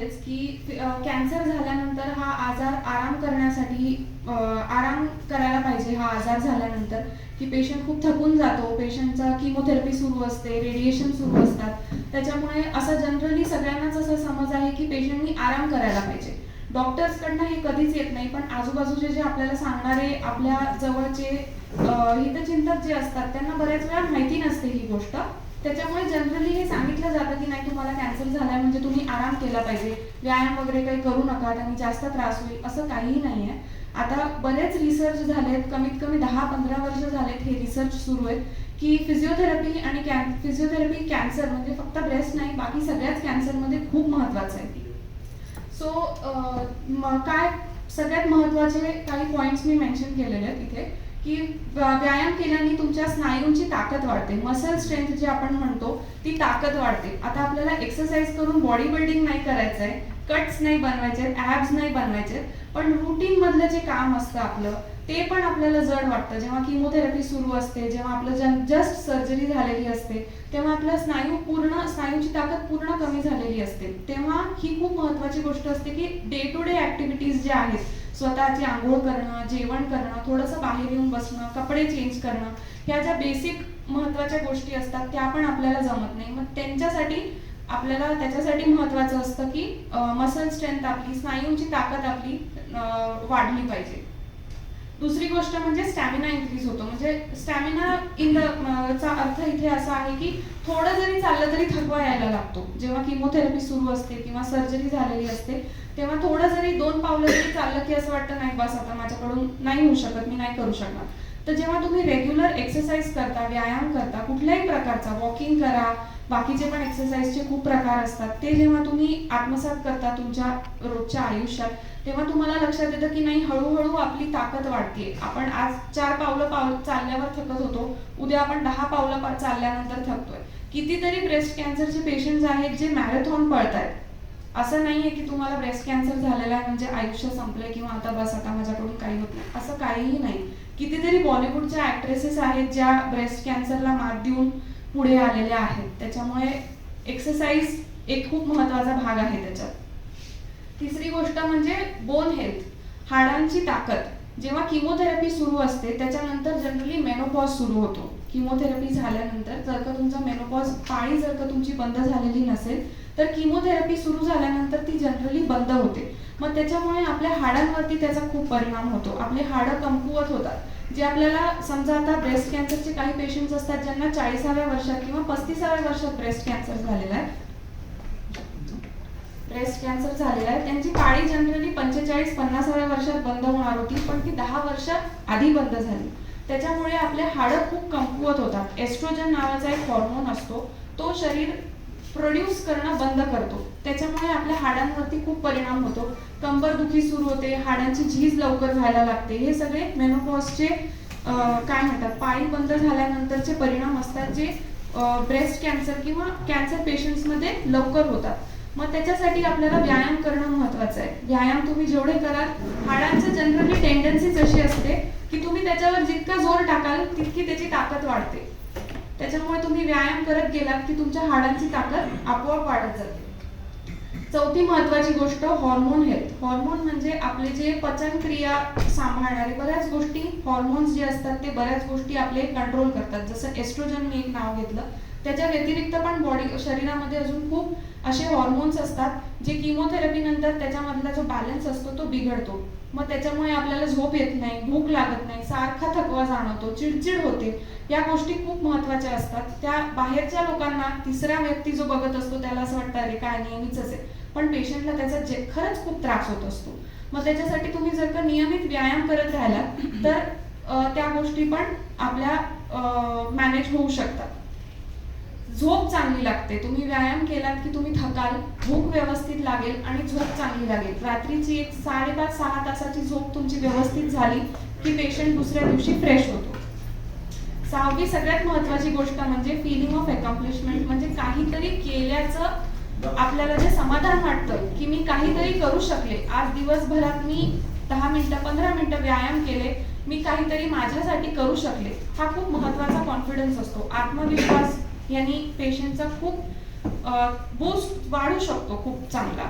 मध्येच की कॅन्सर झाल्यानंतर हा आजार आराम करण्यासाठी आराम करायला पाहिजे. हा आजार झाल्यानंतर की पेशंट खूप थकून जातो, पेशंटचा किमोथेरपी सुरू असते, रेडिएशन सुरू असतात. त्याच्यामुळे असं जनरली सगळ्यांनाच असा समज आहे की पेशंटनी आराम करायला पाहिजे. डॉक्टर्सकडनं हे कधीच येत नाही, पण आजूबाजूचे जे आपल्याला सांगणारे आपल्या जवळचे हितचिंतक जे असतात त्यांना बऱ्याच वेळा माहिती नसते ही गोष्ट. त्याच्यामुळे जनरली हे सांगितलं जातं की नाही, तुम्हाला कॅन्सर झालाय म्हणजे तुम्ही आराम केला पाहिजे, व्यायाम वगैरे काही करू नका, त्यांनी जास्त त्रास होईल, असं काहीही नाही आहे. आता बरेच रिसर्च झालेत, कमीत कमी 10-15 वर्ष झालेत हे रिसर्च सुरू आहेत की फिजिओथेरपी आणि फिजिओथेरपी कॅन्सर म्हणजे फक्त ब्रेस्ट नाही, बाकी सगळ्याच कॅन्सरमध्ये खूप महत्त्वाचं आहे. सो काय सगळ्यात महत्त्वाचे काही पॉईंट्स मी मेन्शन केलेले आहेत इथे की व्यायाम केल्याने तुमच्या स्नायूंची ताकद वाढते, मसल स्ट्रेंथ जे आपण म्हणतो ती ताकद वाढते. आता आपल्याला एक्सरसाइज करून बॉडी बिल्डिंग नाही करायचं आहे, कट्स नाही बनवायचे, ॲब्स नाही बनवायचे, पण रुटीन मधलं जे काम असतं आपलं ते पण आपल्याला जड वाटतं. जेव्हा किमोथेरपी सुरू असते, जेव्हा आपलं जस्ट सर्जरी झालेली असते, तेव्हा आपला स्नायूची ताकद पूर्ण कमी झालेली असते. तेव्हा ही खूप महत्त्वाची गोष्ट असते की डे टू डे ॲक्टिव्हिटीज ज्या आहेत, स्वतःची आंघोळ करणं, जेवण करणं, थोडंसं बाहेर येऊन बसणं, कपडे चेंज करणं, ह्या ज्या बेसिक महत्त्वाच्या गोष्टी असतात त्या पण आपल्याला जमत नाही. मग आपल्याला त्याच्यासाठी महत्त्वाचं असतं की मसल स्ट्रेंथ आपली, स्नायूंची ताकद आपली वाढली पाहिजे. दुसरी गोष्ट म्हणजे स्टॅमिना इन्क्रीज होतो. म्हणजे स्टॅमिना चा अर्थ इथे असा आहे की थोडं जरी चाललं तरी थकवा यायला लागतो. जेव्हा किमोथेरपी सुरू असते किंवा सर्जरी झालेली असते तेव्हा थोडं जरी 2 पावलं जरी चाललं की असं वाटतं नाही बस आता माझ्याकडून नाही होऊ शकत, मी नाही करू शकणार. तर जेव्हा तुम्ही रेग्युलर एक्सरसाइज करता, व्यायाम करता, कुठल्याही प्रकारचा वॉकिंग करा, बाकीचे पण एक्सरसाइजचे खूप प्रकार असतात, ते जेव्हा तुम्ही आत्मसात करता तुमच्या रोजच्या आयुष्यात, तेव्हा तुम्हाला लक्षात येतं की नाही हळूहळू आपली ताकद वाढते. आपण आज 4 पावलं चालल्यावर थकत होतो, उद्या आपण 10 पावलं चालल्यानंतर थकतोय. कितीतरी ब्रेस्ट कॅन्सरचे पेशंट्स आहेत जे मॅरेथॉन पळतायत. असं नाहीये की तुम्हाला ब्रेस्ट कॅन्सर झालेला आहे म्हणजे आयुष्य संपलंय किंवा आता बस आता माझ्याकडून काही होत नाही, असं काहीही नाही. कितीतरी बॉलिवूडच्या ॲक्ट्रेसेस आहेत ज्या ब्रेस्ट कॅन्सरला मात देऊन पुढे आलेल्या आहेत. त्याच्यामुळे एक्सरसाइज एक खूप महत्त्वाचा भाग आहे त्याच्यात. तिसरी गोष्ट म्हणजे बोन हेल्थ, हाडांची ताकद. जेव्हा किमोथेरपी सुरू असते त्याच्यानंतर जनरली मेनोपॉज सुरू होतो. किमोथेरपी झाल्यानंतर जर का तुमचा मेनोपॉज पाळी जर का तुमची बंद झालेली नसेल तर किमोथेरपी सुरू झाल्यानंतर ती जनरली बंद होते. मग त्याच्यामुळे आपल्या हाडांवरती त्याचा खूप परिणाम होतो. आपले हाडं कमकुवत होतात. जे आपल्याला समजा आता ब्रेस्ट कॅन्सरचे काही पेशंट्स असतात ज्यांना 40व्या वर्षात किंवा 35व्या वर्षात ब्रेस्ट कॅन्सर झालेला आहे, त्यांची पाळी जनरली 45-50व्या वर्षात बंद होणार होती, पण ती 10 वर्ष आधी बंद झाली. त्याच्यामुळे आपले हाडं खूप कमकुवत होतात. एस्ट्रोजन नावाचा एक हॉर्मोन असतो, तो शरीर प्रोड्यूस करणं बंद करतो. त्याच्यामुळे आपल्या हाडांवरती खूप परिणाम होतो. कंबरदुखी सुरू होते, हाडांची झीज लवकर व्हायला लागते. हे सगळे मेनोपॉजचे काय म्हणतात, पाळी बंद झाल्यानंतरचे परिणाम असतात जे ब्रेस्ट कॅन्सर किंवा कॅन्सर पेशंट्समध्ये लवकर होतात. मग त्याच्यासाठी आपल्याला व्यायाम करणं महत्त्वाचं आहे. व्यायाम तुम्ही जेवढे कराल, हाडांचं जनरली टेंडन्सीच अशी असते की तुम्ही त्याच्यावर जितका जोर टाकाल तितकी त्याची ताकद वाढते. त्याच्यामुळे तुम्ही व्यायाम करत गेलात की तुमच्या हाडांची ताकद आपोआप वाढत जाते. चौथी महत्त्वाची गोष्ट हॉर्मोन हेल्थ. हॉर्मोन म्हणजे आपले जे पचनक्रिया सांभाळणारे बऱ्याच गोष्टी, हॉर्मोन्स जे असतात ते बऱ्याच गोष्टी आपले कंट्रोल करतात. जसं एस्ट्रोजन मी एक नाव घेतलं, त्याच्या व्यतिरिक्त पण शरीरामध्ये अजून खूप असे हॉर्मोन्स असतात जे किमोथेरपी नंतर त्याच्यामधला जो बॅलन्स असतो तो बिघडतो. मग त्याच्यामुळे आपल्याला झोप येत नाही, भूक लागत नाही, सारखा थकवा जाणवतो, चिडचिड होते. या गोष्टी खूप महत्त्वाच्या असतात. त्या बाहेरच्या लोकांना, तिसरा व्यक्ती जो बघत असतो त्याला असं वाटतं अरे काय नेहमीच आहे, पण पेशंटला त्याचा खरंच खूप त्रास होत असतो. मग त्याच्यासाठी तुम्ही जर का नियमित व्यायाम करत राहिलात तर त्या गोष्टी पण आपल्या मॅनेज होऊ शकतात. झोप चांगली लागते. तुम्ही व्यायाम केलात की तुम्ही थकाल, भूक व्यवस्थित लागेल आणि झोप चांगली लागेल. रात्रीची एक 5.5-6 तासाची झोप तुमची व्यवस्थित झाली की पेशंट दुसऱ्या दिवशी फ्रेश होतो. 6वी सगळ्यात महत्त्वाची गोष्ट म्हणजे फिलिंग ऑफ अकॉम्प्लिशमेंट. म्हणजे काहीतरी केल्याचं आपल्याला जे समाधान वाटतं की मी काहीतरी करू शकले. आज दिवसभरात मी 10 मिनिटं 15 मिनिटं व्यायाम केले, मी काहीतरी माझ्यासाठी करू शकले. हा खूप महत्त्वाचा कॉन्फिडन्स असतो. आत्मविश्वास यांनी पेशंटचा खूप बूस्ट वाढू शकतो खूप चांगला.